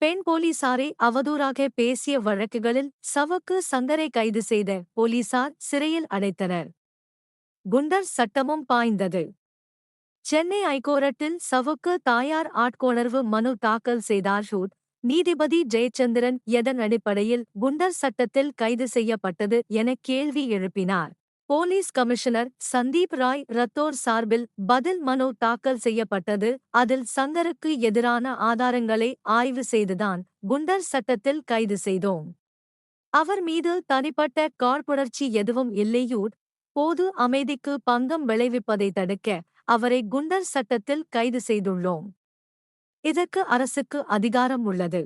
பெண் போலீசாரை அவதூறாக பேசிய வழக்குகளில் சவுக்கு சங்கரை கைது செய்த போலீசார் சிறையில் அடைத்தனர். குண்டர் சட்டமும் பாய்ந்தது. சென்னை ஐகோர்ட்டில் சவுக்கு தாயார் ஆட்கொணர்வு மனு தாக்கல் செய்தார். நீதிபதி ஜெயச்சந்திரன் எதன் அடிப்படையில் குண்டர் சட்டத்தில் கைது செய்யப்பட்டது என கேள்வி எழுப்பினார். போலீஸ் கமிஷனர் சந்தீப் ராய் ரத்தோர் சார்பில் பதில் மனு தாக்கல் செய்யப்பட்டது. அதில் சங்கருக்கு எதிரான ஆதாரங்களை ஆய்வு செய்துதான் குண்டர் சட்டத்தில் கைது செய்தோம். அவர் மீது தனிப்பட்ட காழ்ப்புணர்ச்சி எதுவும் இல்லையூர். பொது அமைதிக்கு பங்கம் விளைவிப்பதை தடுக்க அவரை குண்டர் சட்டத்தில் கைது செய்துள்ளோம். இதற்கு அரசுக்கு அதிகாரம் உள்ளது.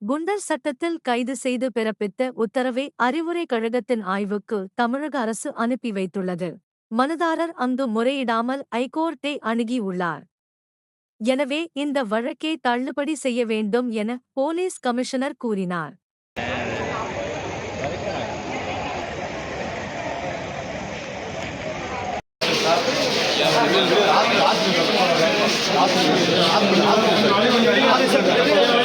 குண்டர் சட்டத்தில் கைது செய்து பிறப்பித்த உத்தரவை அறிவுரை கழகத்தின் ஆய்வுக்கு தமிழக அரசு அனுப்பி வைத்துள்ளது. மனுதாரர் அங்கு முறையிடாமல் ஐகோர்ட்டை அணுகியுள்ளார். எனவே இந்த வழக்கை தள்ளுபடி செய்ய வேண்டும் என போலீஸ் கமிஷனர் கூறினார். ஆ